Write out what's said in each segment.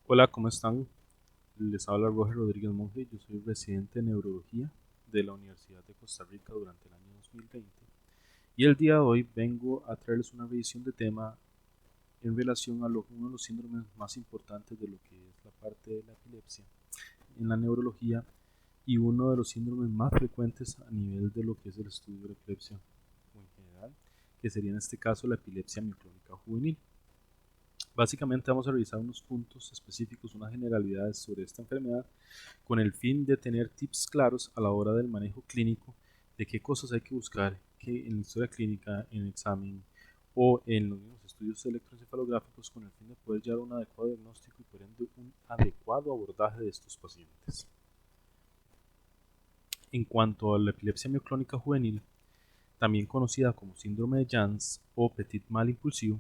Hola, ¿cómo están? Les habla Roger Rodríguez Monge, yo soy residente de neurología de la Universidad de Costa Rica durante el año 2020 y el día de hoy vengo a traerles una revisión de tema en relación a uno de los síndromes más importantes de lo que es la parte de la epilepsia en la neurología y uno de los síndromes más frecuentes a nivel de lo que es el estudio de la epilepsia o en general, que sería en este caso la epilepsia mioclónica juvenil. Básicamente vamos a revisar unos puntos específicos, unas generalidades sobre esta enfermedad, con el fin de tener tips claros a la hora del manejo clínico de qué cosas hay que buscar que en la historia clínica, en el examen o en los mismos estudios electroencefalográficos con el fin de poder llevar un adecuado diagnóstico y por ende un adecuado abordaje de estos pacientes. En cuanto a la epilepsia mioclónica juvenil, también conocida como síndrome de Jans o petit mal impulsivo,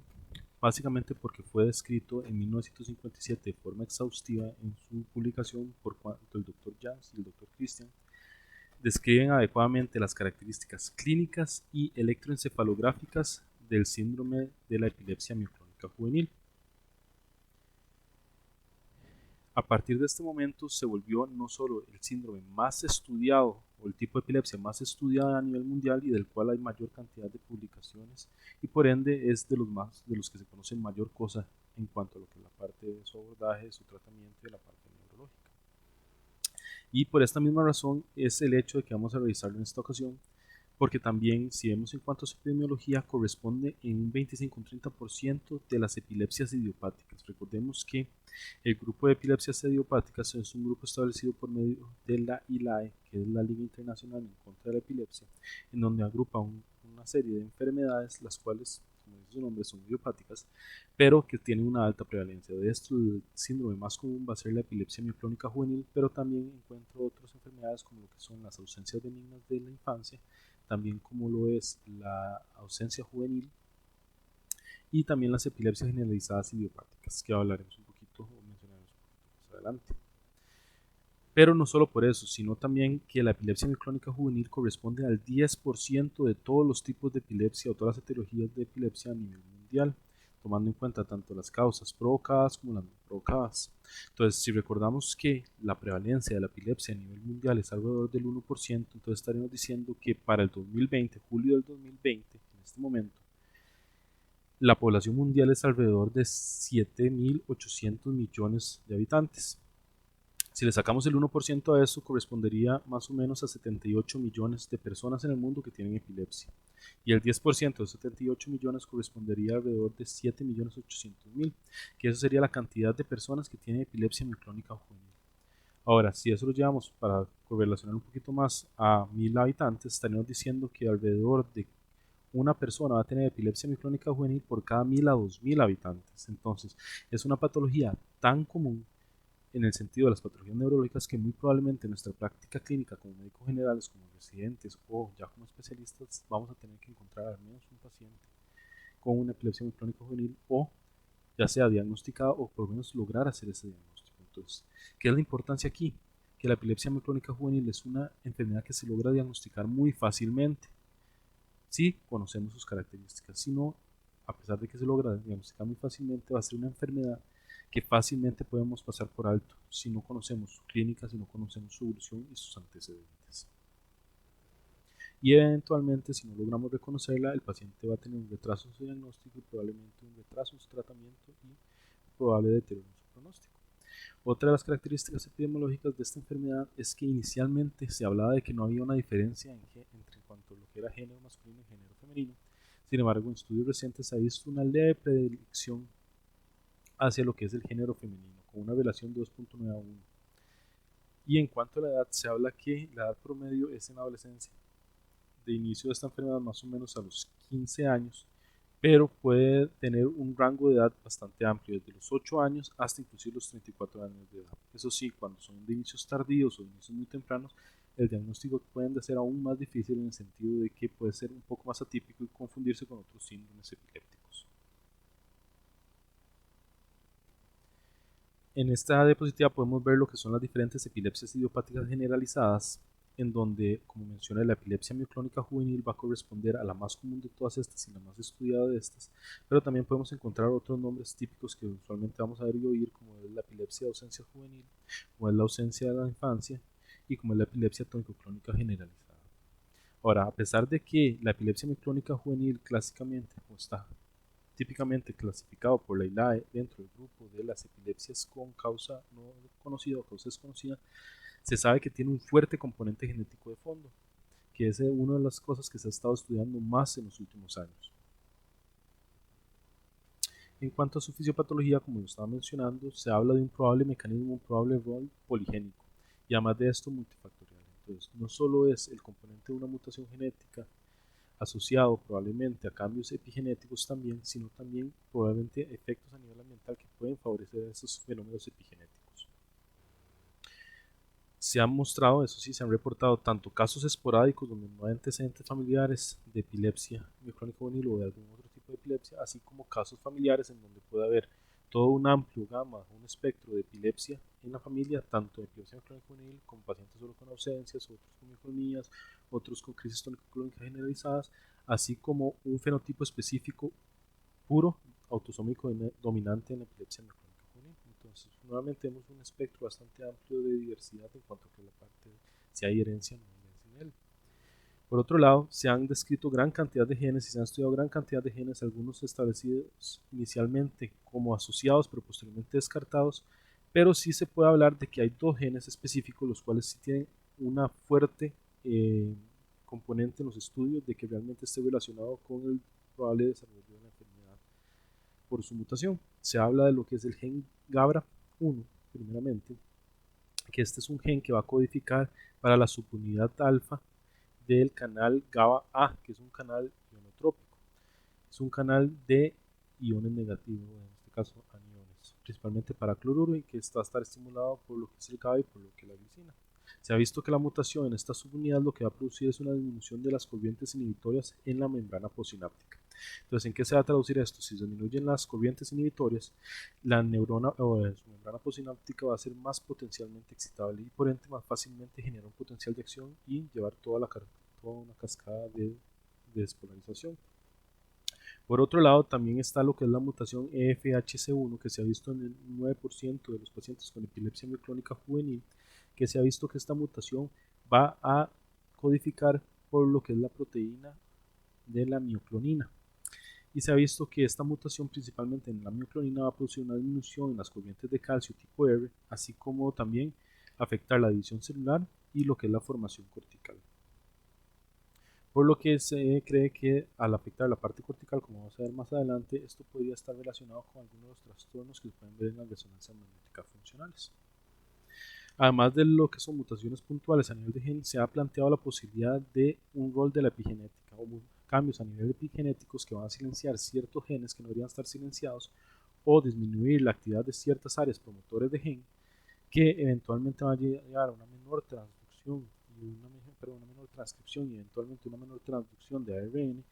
básicamente porque fue descrito en 1957 de forma exhaustiva en su publicación por cuanto el Dr. Jans y el Dr. Christian describen adecuadamente las características clínicas y electroencefalográficas del síndrome de la epilepsia mioclónica juvenil. A partir de este momento se volvió no solo el síndrome más estudiado o el tipo de epilepsia más estudiada a nivel mundial y del cual hay mayor cantidad de publicaciones y por ende es de los que se conocen mayor cosa en cuanto a lo que es la parte de su abordaje, su tratamiento y la parte neurológica. Y por esta misma razón es el hecho de que vamos a revisarlo en esta ocasión, porque también si vemos en cuanto a su epidemiología corresponde en un 25-30% de las epilepsias idiopáticas. Recordemos que el grupo de epilepsias idiopáticas es un grupo establecido por medio de la ILAE, que es la Liga Internacional en contra de la Epilepsia, en donde agrupa una serie de enfermedades, las cuales, como dice su nombre, son idiopáticas, pero que tienen una alta prevalencia. De esto, el síndrome más común va a ser la epilepsia mioclónica juvenil, pero también encuentro otras enfermedades como lo que son las ausencias benignas de la infancia, también como lo es la ausencia juvenil y también las epilepsias generalizadas idiopáticas, que hablaremos un poquito o mencionaremos un poquito más adelante. Pero no solo por eso, sino también que la epilepsia mioclónica juvenil corresponde al 10% de todos los tipos de epilepsia o todas las etiologías de epilepsia a nivel mundial, tomando en cuenta tanto las causas provocadas como las no provocadas. Entonces, si recordamos que la prevalencia de la epilepsia a nivel mundial es alrededor del 1%, entonces estaremos diciendo que para el 2020, julio del 2020, en este momento, la población mundial es alrededor de 7.800 millones de habitantes. Si le sacamos el 1% a eso, correspondería más o menos a 78 millones de personas en el mundo que tienen epilepsia. Y el 10% de 78 millones correspondería a alrededor de 7.800.000, que eso sería la cantidad de personas que tienen epilepsia mioclónica juvenil. Ahora, si eso lo llevamos para correlacionar un poquito más a 1.000 habitantes, estaríamos diciendo que alrededor de una persona va a tener epilepsia mioclónica juvenil por cada 1.000 a 2.000 habitantes. Entonces, es una patología tan común en el sentido de las patologías neurológicas que muy probablemente en nuestra práctica clínica como médicos generales, como residentes o ya como especialistas, vamos a tener que encontrar al menos un paciente con una epilepsia mioclónica juvenil o ya sea diagnosticada o por lo menos lograr hacer ese diagnóstico. Entonces, ¿qué es la importancia aquí? Que la epilepsia mioclónica juvenil es una enfermedad que se logra diagnosticar muy fácilmente si conocemos sus características. Si no, a pesar de que se logra diagnosticar muy fácilmente, va a ser una enfermedad que fácilmente podemos pasar por alto si no conocemos su clínica, si no conocemos su evolución y sus antecedentes. Y eventualmente, si no logramos reconocerla, el paciente va a tener un retraso en su diagnóstico y probablemente un retraso en su tratamiento y probable deterioro en su pronóstico. Otra de las características epidemiológicas de esta enfermedad es que inicialmente se hablaba de que no había una diferencia entre cuanto a lo que era género masculino y género femenino. Sin embargo, en estudios recientes se ha visto una leve predilección hacia lo que es el género femenino, con una relación de 2.9 a 1. Y en cuanto a la edad, se habla que la edad promedio es en la adolescencia, de inicio de esta enfermedad más o menos a los 15 años, pero puede tener un rango de edad bastante amplio, desde los 8 años hasta inclusive los 34 años de edad. Eso sí, cuando son de inicios tardíos o de inicios muy tempranos, el diagnóstico puede ser aún más difícil en el sentido de que puede ser un poco más atípico y confundirse con otros síndromes epilépticos. En esta diapositiva podemos ver lo que son las diferentes epilepsias idiopáticas generalizadas en donde, como mencioné, la epilepsia mioclónica juvenil va a corresponder a la más común de todas estas y la más estudiada de estas, pero también podemos encontrar otros nombres típicos que usualmente vamos a ver y oír, como es la epilepsia de ausencia juvenil, como es la ausencia de la infancia y como es la epilepsia tónico-clónica generalizada. Ahora, a pesar de que la epilepsia mioclónica juvenil clásicamente está típicamente clasificado por la ILAE dentro del grupo de las epilepsias con causa no conocida o causa desconocida, se sabe que tiene un fuerte componente genético de fondo, que es una de las cosas que se ha estado estudiando más en los últimos años. En cuanto a su fisiopatología, como lo estaba mencionando, se habla de un probable mecanismo, un probable rol poligénico, y además de esto multifactorial. Entonces, no solo es el componente de una mutación genética asociado probablemente a cambios epigenéticos también, sino también probablemente efectos a nivel ambiental que pueden favorecer esos fenómenos epigenéticos. Se han mostrado, eso sí, se han reportado tanto casos esporádicos donde no hay antecedentes familiares de epilepsia mioclónica juvenil o de algún otro tipo de epilepsia, así como casos familiares en donde puede haber todo un amplio gama, un espectro de epilepsia en la familia, tanto de epilepsia mioclónica juvenil como pacientes solo con ausencias, otros con miocolmías, otros con crisis tónico-clónicas generalizadas, así como un fenotipo específico puro autosómico dominante en la epilepsia mioclónica juvenil. Entonces, nuevamente vemos un espectro bastante amplio de diversidad en cuanto a que la parte si hay herencia o no hay herencia en él. Por otro lado, se han descrito gran cantidad de genes y se han estudiado gran cantidad de genes, algunos establecidos inicialmente como asociados, pero posteriormente descartados, pero sí se puede hablar de que hay dos genes específicos, los cuales sí tienen una fuerte componente en los estudios de que realmente esté relacionado con el probable desarrollo de la enfermedad por su mutación. Se habla de lo que es el gen GABRA1, primeramente, que este es un gen que va a codificar para la subunidad alfa del canal GABA-A, que es un canal ionotrópico. Es un canal de iones negativos, en este caso aniones, principalmente para cloruro, y que está a estar estimulado por lo que es el GABA y por lo que es la glicina. Se ha visto que la mutación en esta subunidad lo que va a producir es una disminución de las corrientes inhibitorias en la membrana postsináptica. Entonces, ¿en qué se va a traducir esto? Si disminuyen las corrientes inhibitorias, la neurona o su membrana postsináptica va a ser más potencialmente excitable y por ende más fácilmente generar un potencial de acción y llevar toda una cascada de despolarización. Por otro lado, también está lo que es la mutación EFHC1, que se ha visto en el 9% de los pacientes con epilepsia mioclónica juvenil, que se ha visto que esta mutación va a codificar por lo que es la proteína de la mioclonina. Y se ha visto que esta mutación, principalmente en la mioclonina, va a producir una disminución en las corrientes de calcio tipo R, así como también afectar la división celular y lo que es la formación cortical. Por lo que se cree que al afectar la parte cortical, como vamos a ver más adelante, esto podría estar relacionado con algunos de los trastornos que se pueden ver en las resonancias magnéticas funcionales. Además de lo que son mutaciones puntuales a nivel de gen, se ha planteado la posibilidad de un rol de la epigenética o cambios a nivel epigenéticos que van a silenciar ciertos genes que no deberían estar silenciados o disminuir la actividad de ciertas áreas promotores de gen que eventualmente van a llegar a una menor transducción y una menor transcripción y eventualmente una menor transducción de ARN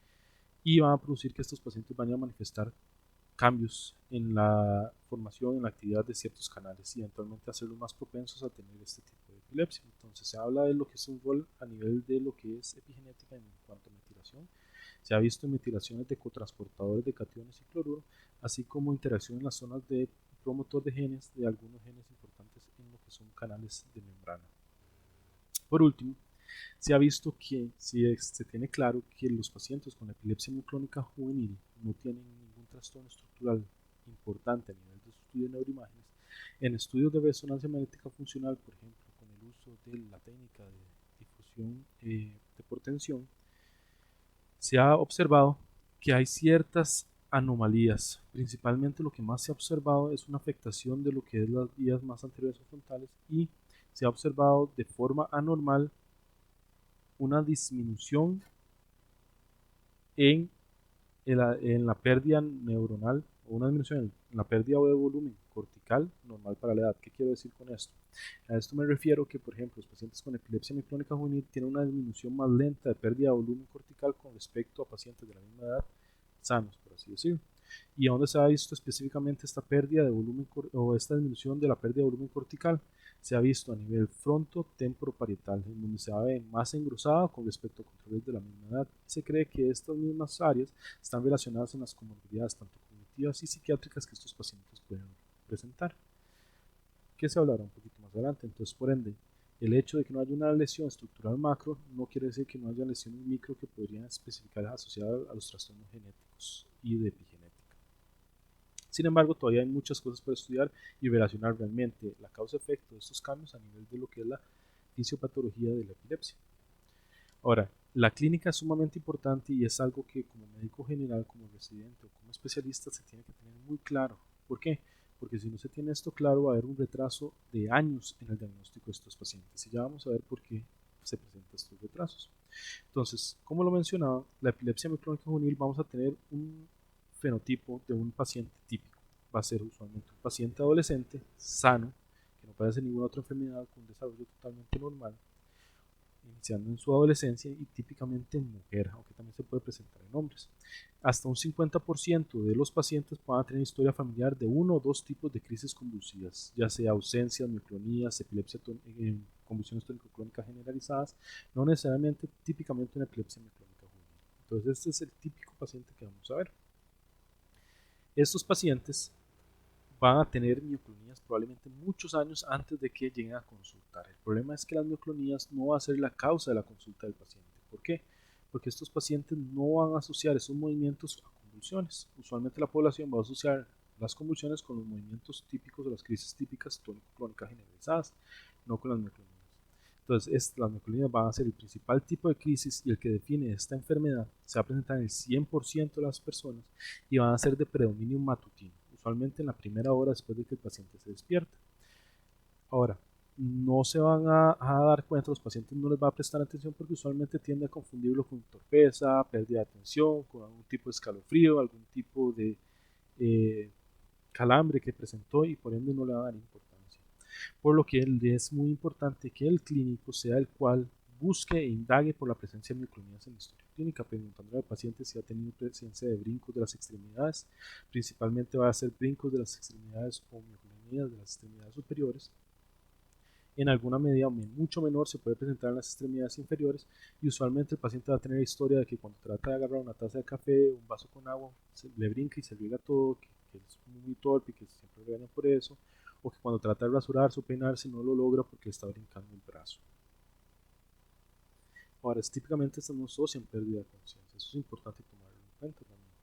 y van a producir que estos pacientes vayan a manifestar cambios en la formación, en la actividad de ciertos canales y eventualmente hacerlos más propensos a tener este tipo de epilepsia. Entonces se habla de lo que es un rol a nivel de lo que es epigenética en cuanto a metilación. Se ha visto en metilaciones de cotransportadores de cationes y cloruro, así como interacción en las zonas de promotor de genes de algunos genes importantes en lo que son canales de membrana. Por último, se ha visto que se tiene claro que los pacientes con epilepsia mioclónica juvenil no tienen ningún trastorno estructural importante a nivel de su estudio de neuroimágenes. En estudios de resonancia magnética funcional, por ejemplo, con el uso de la técnica de difusión de por tensión, se ha observado que hay ciertas anomalías. Principalmente lo que más se ha observado es una afectación de lo que es las vías más anteriores o frontales y se ha observado de forma anormal una disminución en, en la pérdida neuronal o una disminución en la pérdida de volumen cortical normal para la edad. ¿Qué quiero decir con esto? A esto me refiero que, por ejemplo, los pacientes con epilepsia mioclónica juvenil tienen una disminución más lenta de pérdida de volumen cortical con respecto a pacientes de la misma edad sanos, por así decirlo. ¿Y a dónde se ha visto específicamente esta pérdida de volumen o esta disminución de la pérdida de volumen cortical? Se ha visto a nivel frontotemporoparietal, en donde se ve más engrosada con respecto a controles de la misma edad. Se cree que estas mismas áreas están relacionadas en las comorbilidades tanto cognitivas y psiquiátricas que estos pacientes pueden presentar, que se hablará un poquito más adelante. Entonces, por ende, el hecho de que no haya una lesión estructural macro no quiere decir que no haya lesiones micro que podrían especificar asociadas a los trastornos genéticos y de epigenética. Sin embargo, todavía hay muchas cosas por estudiar y relacionar realmente la causa-efecto de estos cambios a nivel de lo que es la fisiopatología de la epilepsia. Ahora, la clínica es sumamente importante y es algo que como médico general, como residente o como especialista se tiene que tener muy claro. ¿Por qué? Porque si no se tiene esto claro va a haber un retraso de años en el diagnóstico de estos pacientes y ya vamos a ver por qué se presentan estos retrasos. Entonces, como lo mencionaba, la epilepsia miclónica juvenil vamos a tener un fenotipo de un paciente típico. Va a ser usualmente un paciente adolescente, sano, que no padece ninguna otra enfermedad, con un desarrollo totalmente normal, iniciando en su adolescencia y típicamente en mujer, aunque también se puede presentar en hombres. Hasta un 50% de los pacientes pueden tener historia familiar de uno o dos tipos de crisis convulsivas, ya sea ausencias, mioclonías, epilepsia, convulsiones tónico-clónicas generalizadas, no necesariamente típicamente una epilepsia miclónica juvenil. Entonces este es el típico paciente que vamos a ver. Estos pacientes van a tener mioclonías probablemente muchos años antes de que lleguen a consultar. El problema es que las mioclonías no va a ser la causa de la consulta del paciente. ¿Por qué? Porque estos pacientes no van a asociar esos movimientos a convulsiones. Usualmente la población va a asociar las convulsiones con los movimientos típicos o las crisis típicas tónico-clónicas generalizadas, no con las mioclonías. Entonces, las mioclonías van a ser el principal tipo de crisis y el que define esta enfermedad. Se va a presentar en el 100% de las personas y van a ser de predominio matutino, usualmente en la primera hora después de que el paciente se despierta. Ahora, no se van a dar cuenta, los pacientes no les va a prestar atención porque usualmente tiende a confundirlo con torpeza, pérdida de atención, con algún tipo de escalofrío, algún tipo de calambre que presentó y por ende no le va a dar importancia. Por lo que es muy importante que el clínico sea el cual busque e indague por la presencia de mioclonías en la historia clínica, preguntándole al paciente si ha tenido presencia de brincos de las extremidades, principalmente va a ser brincos de las extremidades o mioclonías de las extremidades superiores. En alguna medida mucho menor se puede presentar en las extremidades inferiores y usualmente el paciente va a tener historia de que cuando trata de agarrar una taza de café, un vaso con agua, le brinca y se riega todo, que es muy torpe y que siempre regañan por eso, o que cuando trata de rasurarse o peinarse no lo logra porque le está brincando el brazo. Ahora, típicamente estas no asocian pérdida de conciencia, eso es importante tomarlo en cuenta también.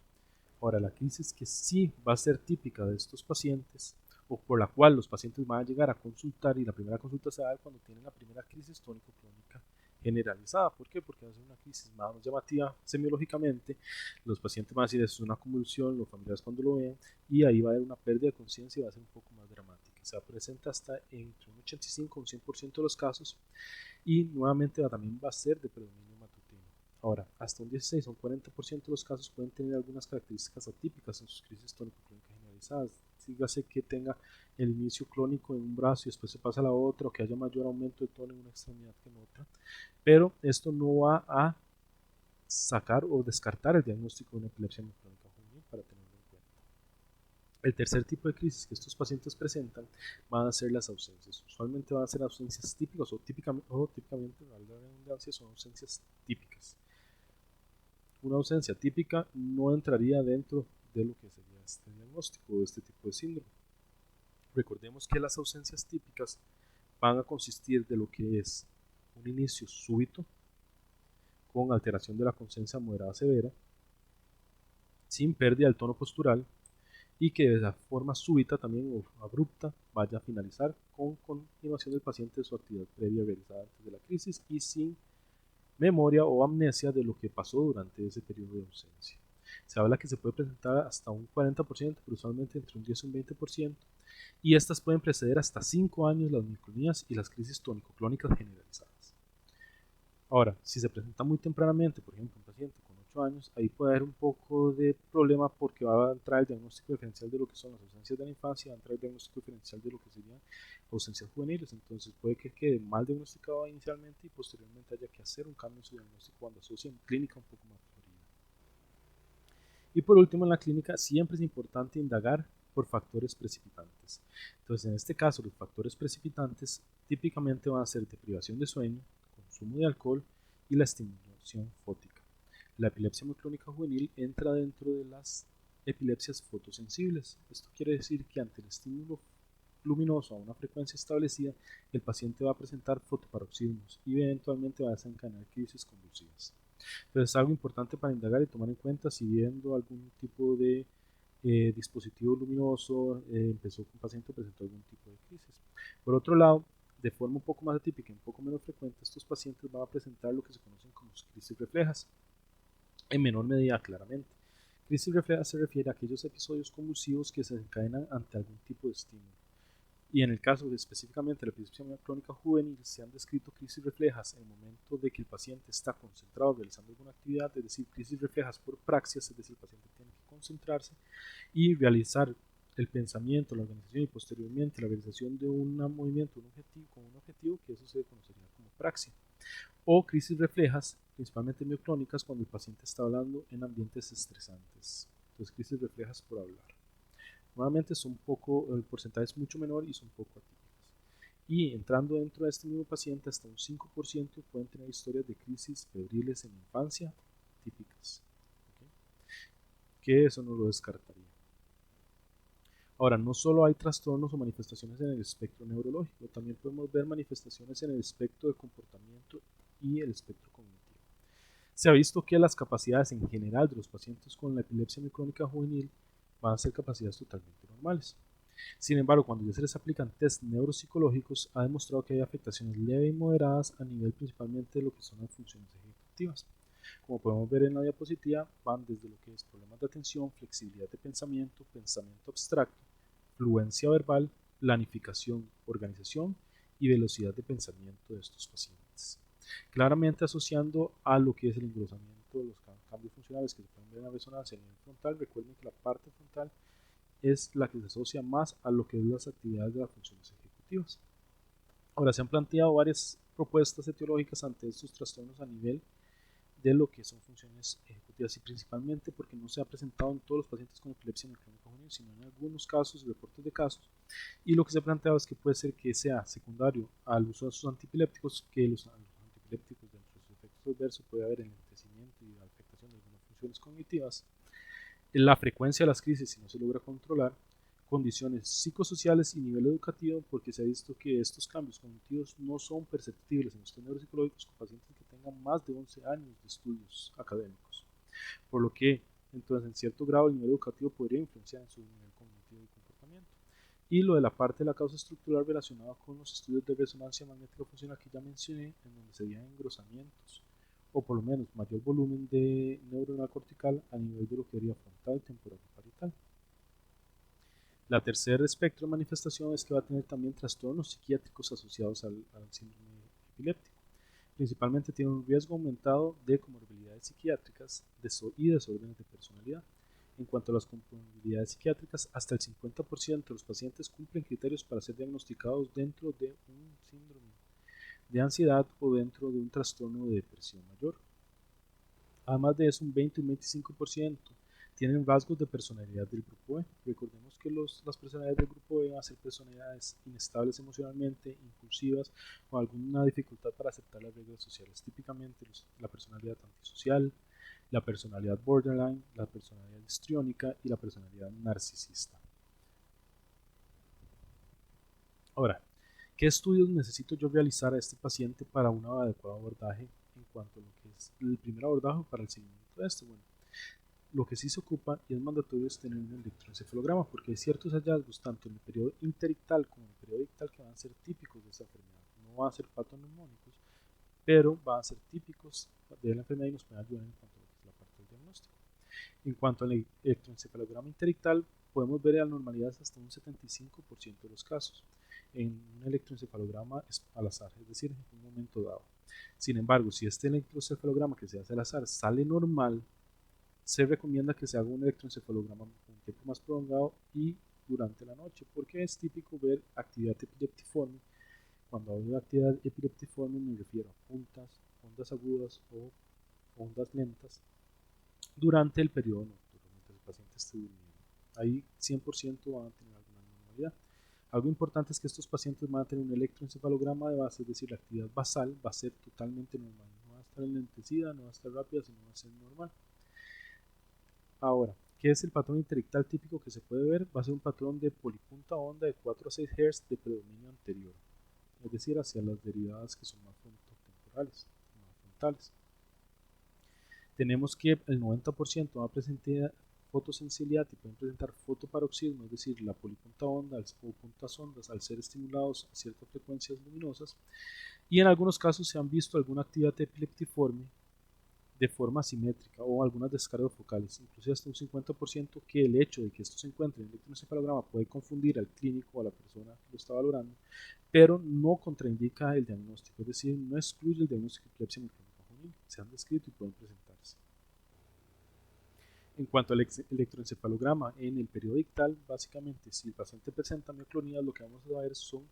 Ahora, la crisis que sí va a ser típica de estos pacientes, o por la cual los pacientes van a llegar a consultar, y la primera consulta se da cuando tienen la primera crisis tónico-clónica generalizada. ¿Por qué? Porque va a ser una crisis más llamativa semiológicamente, los pacientes van a decir, es una convulsión, los familiares cuando lo vean, y ahí va a haber una pérdida de conciencia y va a ser un poco más dramática. Se presenta hasta entre un 85 y un 100% de los casos, y nuevamente también va a ser de predominio matutino. Ahora, hasta un 16 o un 40% de los casos pueden tener algunas características atípicas en sus crisis tónico-clónicas generalizadas. Dígase que tenga el inicio clónico en un brazo y después se pasa a la otra, o que haya mayor aumento de tono en una extremidad que en otra. Pero esto no va a sacar o descartar el diagnóstico de una epilepsia miclónica juvenil para tenerlo en cuenta. El tercer tipo de crisis que estos pacientes presentan van a ser las ausencias. Usualmente van a ser ausencias típicas o típicamente, la redundancia, son ausencias típicas. Una ausencia típica no entraría dentro de lo que sería este diagnóstico o este tipo de síndrome. Recordemos que las ausencias típicas van a consistir de lo que es un inicio súbito con alteración de la conciencia moderada severa, sin pérdida del tono postural, y que de forma súbita también o abrupta vaya a finalizar con continuación del paciente de su actividad previa realizada antes de la crisis y sin memoria o amnesia de lo que pasó durante ese periodo de ausencia. Se habla que se puede presentar hasta un 40%, pero usualmente entre un 10 y un 20%, y estas pueden preceder hasta 5 años las mioclonías y las crisis tónico-clónicas generalizadas. Ahora, si se presenta muy tempranamente, por ejemplo, un paciente con 8 años, ahí puede haber un poco de problema porque va a entrar el diagnóstico diferencial de lo que son las ausencias de la infancia, va a entrar el diagnóstico diferencial de lo que serían ausencias juveniles, entonces puede que quede mal diagnosticado inicialmente y posteriormente haya que hacer un cambio en su diagnóstico cuando asocia en clínica un poco más florida. Y por último, en la clínica siempre es importante indagar por factores precipitantes. Entonces, en este caso, los factores precipitantes típicamente van a ser deprivación de sueño, consumo de alcohol y la estimulación fótica. La epilepsia mioclónica juvenil entra dentro de las epilepsias fotosensibles. Esto quiere decir que ante el estímulo luminoso a una frecuencia establecida, el paciente va a presentar fotoparoxismos y eventualmente va a desencadenar crisis convulsivas. Entonces es algo importante para indagar y tomar en cuenta si viendo algún tipo de dispositivo luminoso empezó con un paciente presentó algún tipo de crisis. Por otro lado, de forma un poco más atípica y un poco menos frecuente, estos pacientes van a presentar lo que se conocen como crisis reflejas, en menor medida claramente. Crisis refleja se refiere a aquellos episodios convulsivos que se desencadenan ante algún tipo de estímulo. Y en el caso de específicamente de la epilepsia mioclónica juvenil, se han descrito crisis reflejas en el momento de que el paciente está concentrado realizando alguna actividad, es decir, crisis reflejas por praxias, es decir, el paciente tiene que concentrarse y realizar el pensamiento, la organización y posteriormente la realización de un movimiento con un objetivo, que eso se conocería como praxia. O crisis reflejas, principalmente mioclónicas, cuando el paciente está hablando en ambientes estresantes. Entonces, crisis reflejas por hablar. Nuevamente el porcentaje es mucho menor y son poco atípicas. Y entrando dentro de este mismo paciente, hasta un 5% pueden tener historias de crisis febriles en infancia típicas. ¿Okay? Que eso no lo descartaría. Ahora, no solo hay trastornos o manifestaciones en el espectro neurológico, también podemos ver manifestaciones en el espectro de comportamiento y el espectro cognitivo. Se ha visto que las capacidades en general de los pacientes con la epilepsia mioclónica juvenil van a ser capacidades totalmente normales. Sin embargo, cuando ya se les aplican test neuropsicológicos, ha demostrado que hay afectaciones leves y moderadas a nivel principalmente de lo que son las funciones ejecutivas. Como podemos ver en la diapositiva, van desde lo que es problemas de atención, flexibilidad de pensamiento, pensamiento abstracto, fluencia verbal, planificación, organización y velocidad de pensamiento de estos pacientes. Claramente asociando a lo que es el engrosamiento de los cambios funcionales que se pueden ver en la resonancia a nivel frontal. Recuerden que la parte frontal es la que se asocia más a lo que es las actividades de las funciones ejecutivas. Ahora, se han planteado varias propuestas etiológicas ante estos trastornos a nivel de lo que son funciones ejecutivas y principalmente porque no se ha presentado en todos los pacientes con epilepsia mioclónica juvenil, sino en algunos casos, reportes de casos, y lo que se ha planteado es que puede ser que sea secundario al uso de sus antipilépticos, que los antipilépticos dentro de sus efectos adversos puede haber enlentecimiento y afectación de algunas funciones cognitivas, la frecuencia de las crisis si no se logra controlar, condiciones psicosociales y nivel educativo, porque se ha visto que estos cambios cognitivos no son perceptibles en los neuropsicológicos con pacientes que tengan más de 11 años de estudios académicos, por lo que entonces en cierto grado el nivel educativo podría influenciar en su nivel cognitivo y comportamiento. Y lo de la parte de la causa estructural relacionada con los estudios de resonancia magnética funcional que ya mencioné, en donde se veían engrosamientos o por lo menos mayor volumen de neuronal cortical a nivel de lo que sería frontal, temporal y parietal. La tercer espectro de manifestación es que va a tener también trastornos psiquiátricos asociados al síndrome epiléptico. Principalmente tiene un riesgo aumentado de comorbilidades psiquiátricas y desórdenes de personalidad. En cuanto a las comorbilidades psiquiátricas, hasta el 50% de los pacientes cumplen criterios para ser diagnosticados dentro de un síndrome de ansiedad o dentro de un trastorno de depresión mayor. Además de eso, un 20 y un 25% tienen rasgos de personalidad del grupo E. Recordemos que las personalidades del grupo E van a ser personalidades inestables emocionalmente, impulsivas, con alguna dificultad para aceptar las reglas sociales. Típicamente la personalidad antisocial, la personalidad borderline, la personalidad histriónica y la personalidad narcisista. Ahora, ¿qué estudios necesito yo realizar a este paciente para un adecuado abordaje en cuanto a lo que es el primer abordaje para el seguimiento de esto? Bueno, lo que sí se ocupa y es mandatorio es tener un electroencefalograma porque hay ciertos hallazgos tanto en el periodo interictal como en el periodo ictal que van a ser típicos de esta enfermedad. No van a ser patoneumónicos, pero van a ser típicos de la enfermedad y nos pueden ayudar en cuanto a lo que es la parte del diagnóstico. En cuanto al electroencefalograma interictal, podemos ver anormalidades hasta un 75% de los casos en un electroencefalograma al azar, es decir, en un momento dado. Sin embargo, si este electroencefalograma que se hace al azar sale normal, se recomienda que se haga un electroencefalograma con un tiempo más prolongado y durante la noche, porque es típico ver actividad epileptiforme. Cuando hablo de actividad epileptiforme me refiero a puntas, ondas agudas o ondas lentas durante el periodo nocturno, mientras el paciente esté durmiendo. ahí 100% van a tener alguna normalidad. Algo importante es que estos pacientes van a tener un electroencefalograma de base, es decir, la actividad basal va a ser totalmente normal, no va a estar enlentecida, no va a estar rápida, sino va a ser normal. Ahora, ¿qué es el patrón interictal típico que se puede ver? Va a ser un patrón de polipunta onda de 4 a 6 Hz de predominio anterior, es decir, hacia las derivadas que son más frontotemporales, más frontales. Tenemos que el 90% va a presentar fotosensibilidad y pueden presentar fotoparoxismo, es decir, la polipunta onda o puntas ondas al ser estimulados a ciertas frecuencias luminosas, y en algunos casos se han visto alguna actividad epileptiforme de forma simétrica o algunas descargas focales, inclusive hasta un 50%, que el hecho de que esto se encuentre en el electroencefalograma puede confundir al clínico o a la persona que lo está valorando, pero no contraindica el diagnóstico, es decir, no excluye el diagnóstico de epilepsia micrónica juvenil, se han descrito y pueden presentarse. En cuanto al electroencefalograma en el periodo ictal, básicamente si el paciente presenta mioclonía, lo que vamos a ver son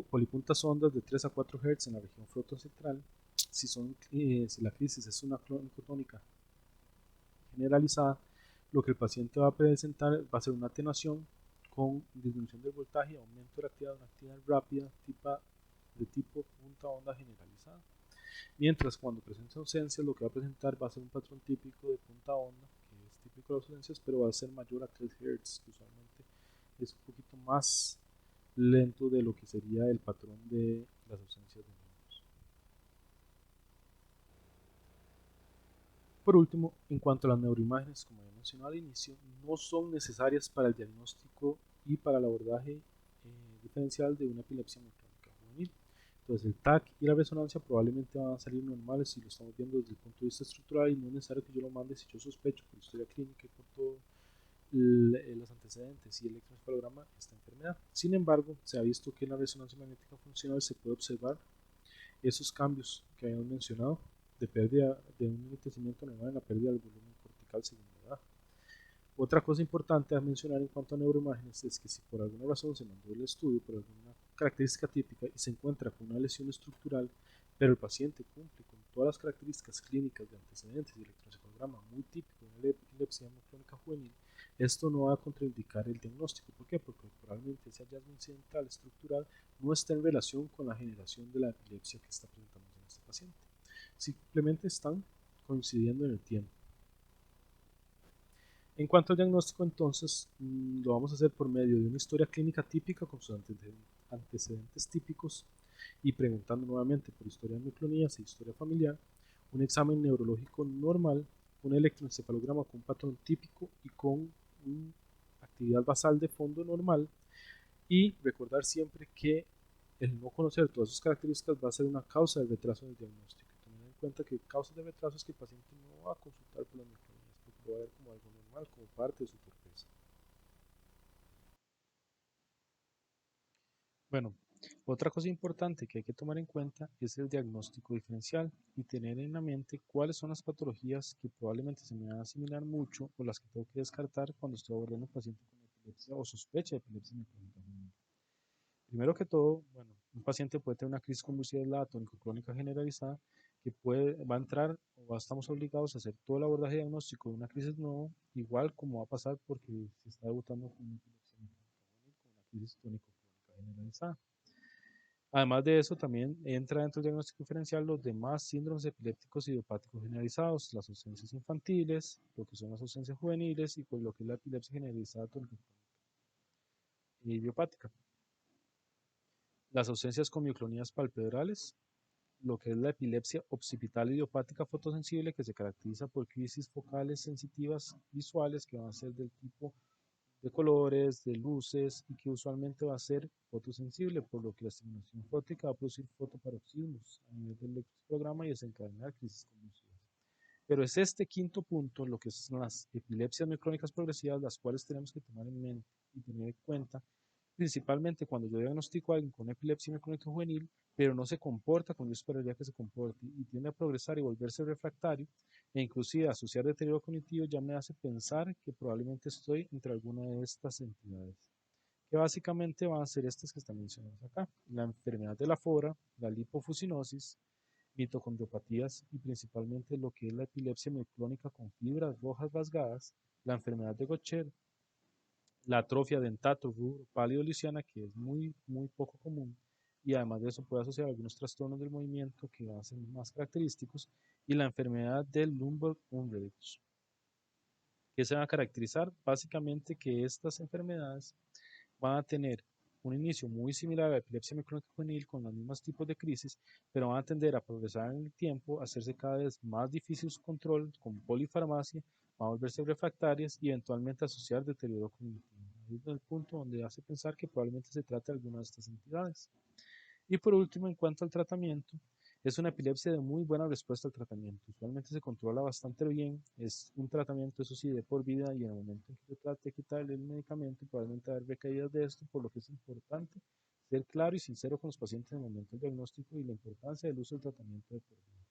polipuntas ondas de 3 a 4 Hz en la región frontocentral. Si la crisis es una clónica generalizada, lo que el paciente va a presentar va a ser una atenuación con disminución del voltaje y aumento de la actividad, una actividad rápida de tipo punta onda generalizada. Mientras cuando presenta ausencias, lo que va a presentar va a ser un patrón típico de punta onda, que es típico de las ausencias, pero va a ser mayor a 3 Hz, que usualmente es un poquito más lento de lo que sería el patrón de las ausencias de miembros. Por último, en cuanto a las neuroimágenes, como ya mencioné al inicio, no son necesarias para el diagnóstico y para el abordaje diferencial de una epilepsia micrónica juvenil. Entonces el TAC y la resonancia probablemente van a salir normales si lo estamos viendo desde el punto de vista estructural y no es necesario que yo lo mande si yo sospecho por historia clínica y por todos los antecedentes y el electroencefalograma esta enfermedad. Sin embargo, se ha visto que en la resonancia magnética funcional se puede observar esos cambios que habíamos mencionado de pérdida de un enlentecimiento normal en la pérdida del volumen cortical según la edad. Otra cosa importante a mencionar en cuanto a neuroimágenes es que si por alguna razón se mandó el estudio por alguna característica típica y se encuentra con una lesión estructural, pero el paciente cumple con todas las características clínicas de antecedentes y electroencefalograma muy típico de la epilepsia hemocrónica juvenil, esto no va a contraindicar el diagnóstico. ¿Por qué? Porque probablemente ese hallazgo incidental estructural no está en relación con la generación de la epilepsia que está presentando en este paciente. Simplemente están coincidiendo en el tiempo. En cuanto al diagnóstico, entonces, lo vamos a hacer por medio de una historia clínica típica con sus antecedentes típicos y preguntando nuevamente por historia de mioclonías e historia familiar, un examen neurológico normal, un electroencefalograma con un patrón típico y con una actividad basal de fondo normal, y recordar siempre que el no conocer todas sus características va a ser una causa del retraso en el diagnóstico. Tener en cuenta que causas de retraso es que el paciente no va a consultar por las mioclonías porque lo va a ver como algo normal, como parte de su torpeza. Bueno, otra cosa importante que hay que tomar en cuenta es el diagnóstico diferencial y tener en la mente cuáles son las patologías que probablemente se me van a asimilar mucho o las que tengo que descartar cuando estoy abordando a un paciente con epilepsia o sospecha de epilepsia micrónica. Primero que todo, bueno, un paciente puede tener una crisis convulsiva aislada tónico-clónica generalizada que va a entrar o estamos obligados a hacer todo el abordaje diagnóstico de una crisis nueva, igual como va a pasar porque se está debutando con una epilepsia micrónica con una crisis tónico-clónica generalizada. Además de eso, también entra dentro del diagnóstico diferencial los demás síndromes epilépticos idiopáticos generalizados, las ausencias infantiles, lo que son las ausencias juveniles y pues lo que es la epilepsia generalizada tónico-clónica idiopática. Las ausencias con mioclonías palpebrales, lo que es la epilepsia occipital idiopática fotosensible, que se caracteriza por crisis focales sensitivas visuales que van a ser del tipo de colores, de luces y que usualmente va a ser fotosensible, por lo que la estimulación fótica va a producir fotoparoxismos a nivel del electrocardiograma y desencadenar crisis convulsivas. Pero es este quinto punto, lo que son las epilepsias mioclónicas progresivas, las cuales tenemos que tomar en mente y tener en cuenta principalmente cuando yo diagnostico a alguien con epilepsia micrónica juvenil, pero no se comporta como yo esperaría que se comporte y tiende a progresar y volverse refractario e inclusive asociar deterioro cognitivo, ya me hace pensar que probablemente estoy entre alguna de estas entidades, que básicamente van a ser estas que están mencionadas acá: la enfermedad de la fora, la lipofuscinosis, mitocondriopatías y principalmente lo que es la epilepsia mioclónica con fibras rojas rasgadas, la enfermedad de Gaucher, la atrofia dentato-rubro-pálida-lisiana, que es muy poco común, y además de eso puede asociar algunos trastornos del movimiento que van a ser más característicos, y la enfermedad del Lumbar-Ulrich, que se van a caracterizar básicamente que estas enfermedades van a tener un inicio muy similar a la epilepsia micrónica juvenil con los mismos tipos de crisis, pero van a tender a progresar en el tiempo, a hacerse cada vez más difícil su control con polifarmacia, van a volverse refractarias y eventualmente asociar deterioro cognitivo. Ahí es el punto donde hace pensar que probablemente se trata de alguna de estas entidades. Y por último, en cuanto al tratamiento, es una epilepsia de muy buena respuesta al tratamiento. Usualmente se controla bastante bien. Es un tratamiento, eso sí, de por vida y en el momento en que se trate de quitarle el medicamento, probablemente haber recaídas de esto, por lo que es importante ser claro y sincero con los pacientes en el momento del diagnóstico y la importancia del uso del tratamiento de por vida.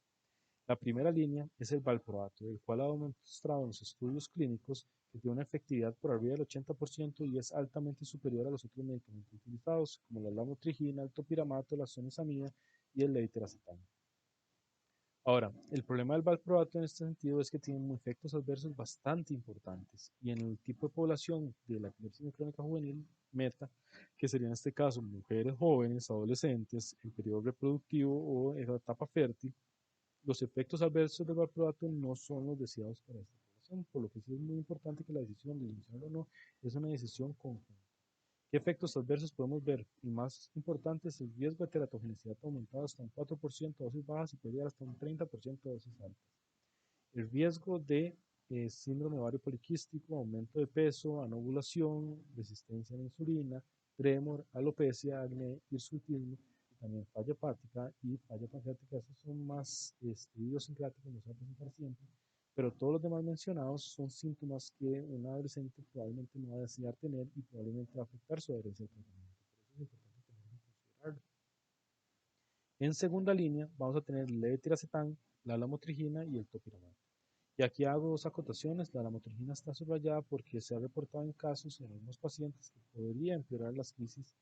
La primera línea es el valproato, el cual ha demostrado en los estudios clínicos que tiene una efectividad por arriba del 80% y es altamente superior a los otros medicamentos utilizados, como la lamotrigina, el topiramato, la sonezamida y el levetiracetam. Ahora, el problema del valproato en este sentido es que tiene efectos adversos bastante importantes y en el tipo de población de la epilepsia crónica juvenil meta, que sería en este caso mujeres jóvenes, adolescentes, en periodo reproductivo o en etapa fértil, los efectos adversos del valproato no son los deseados para esta población, por lo que sí es muy importante que la decisión de iniciarlo o no es una decisión conjunta. ¿Qué efectos adversos podemos ver? El más importante es el riesgo de teratogenicidad aumentado hasta un 4% a dosis bajas y puede llegar hasta un 30% a dosis altas. El riesgo de síndrome ovario poliquístico, aumento de peso, anovulación, resistencia a la insulina, tremor, alopecia, acné, hirsutismo, y también falla hepática y falla pancreática. Estos son más idiosincráticos, no se van a presentar siempre, pero todos los demás mencionados son síntomas que un adolescente probablemente no va a desear tener y probablemente va a afectar su adherencia al tratamiento. Por eso es importante tenerlo en considerarlo. En segunda línea vamos a tener el levetiracetam, la lamotrigina y el topiramato. Y aquí hago dos acotaciones. La lamotrigina está subrayada porque se ha reportado en casos en algunos pacientes que podría empeorar las crisis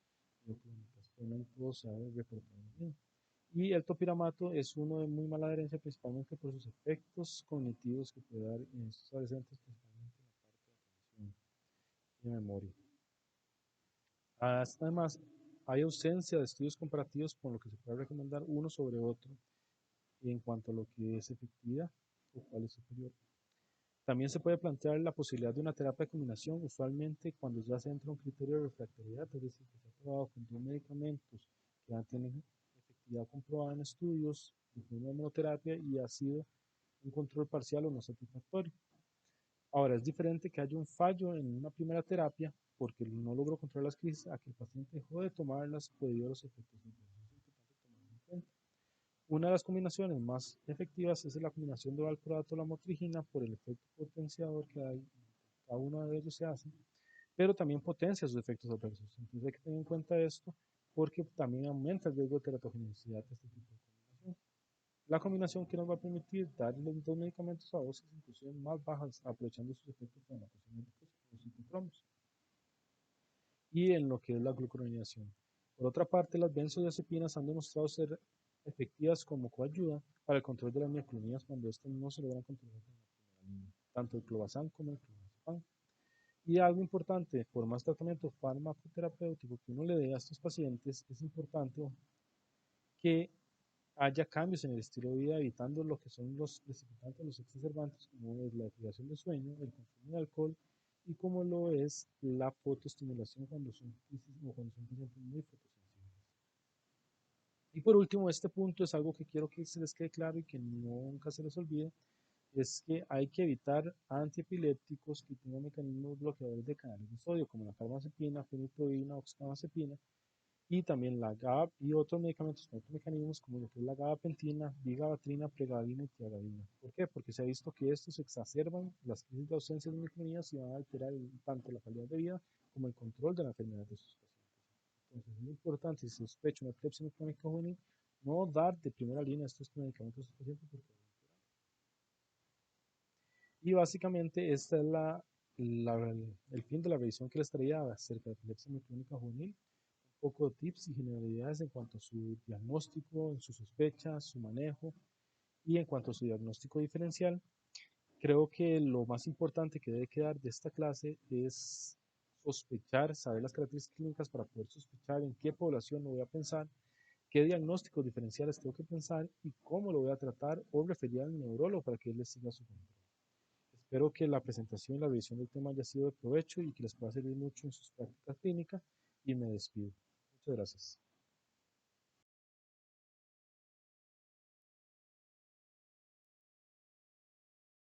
neoclínicas, pero no en todos se ha reportado bien. Y el topiramato es uno de muy mala adherencia, principalmente por sus efectos cognitivos que puede dar en estos adolescentes, principalmente en la parte de atención y memoria. Además, hay ausencia de estudios comparativos con lo que se puede recomendar uno sobre otro en cuanto a lo que es efectividad o cuál es superior. También se puede plantear la posibilidad de una terapia de combinación, usualmente cuando ya se entra un criterio de refractoriedad, es decir, que se ha probado con dos medicamentos que ya tienen efectividad comprobada en estudios de una monoterapia y ha sido un control parcial o no satisfactorio. Ahora, es diferente que haya un fallo en una primera terapia porque no logró controlar las crisis a que el paciente dejó de tomarlas debido a los efectos adversos. Es importante tomarlo en cuenta. Una de las combinaciones más efectivas es la combinación de valproato-lamotrigina por el efecto potenciador que hay, cada uno de ellos se hace, pero también potencia sus efectos adversos. Entonces hay que tener en cuenta esto porque también aumenta el riesgo de teratogenicidad de este tipo de combinación. La combinación que nos va a permitir dar los dos medicamentos a dosis inclusive más bajas, aprovechando sus efectos farmacocinéticos o ciclotromos. Y en lo que es la glucuronidación. Por otra parte, las benzodiazepinas han demostrado ser efectivas como coayuda para el control de las mioclonías cuando estas no se logran controlar en la primera línea, tanto el clobazam como el clonazepam. Y algo importante, por más tratamiento farmacoterapéutico que uno le dé a estos pacientes, es importante que haya cambios en el estilo de vida, evitando lo que son los precipitantes, los exacerbantes, como es la privación de sueño, el consumo de alcohol y como lo es la fotoestimulación cuando son crisis o cuando son pacientes muy fotosensibles. Y por último, este punto es algo que quiero que se les quede claro y que nunca se les olvide, es que hay que evitar antiepilépticos que tengan mecanismos bloqueadores de canales de sodio, como la carbamazepina, fenitoína, oxcarbazepina, y también la GABA y otros medicamentos con otros mecanismos como lo que es la gabapentina, vigabatrina, pregabalina y tiagabalina. ¿Por qué? Porque se ha visto que estos exacerban las crisis de ausencia de micronías y van a alterar tanto la calidad de vida como el control de la enfermedad de sus pacientes. Entonces es muy importante, si se sospecha una epilepsia crónica juvenil, no dar de primera línea estos medicamentos a sus pacientes porque y básicamente esta es el fin de la revisión que les traía acerca de epilepsia micrónica juvenil. Un poco de tips y generalidades en cuanto a su diagnóstico, en su sospecha, su manejo y en cuanto a su diagnóstico diferencial. Creo que lo más importante que debe quedar de esta clase es sospechar, saber las características clínicas para poder sospechar en qué población lo voy a pensar, qué diagnósticos diferenciales tengo que pensar y cómo lo voy a tratar o referir al neurólogo para que él le siga su control. Espero que la presentación y la revisión del tema haya sido de provecho y que les pueda servir mucho en sus prácticas clínicas y me despido. Muchas gracias.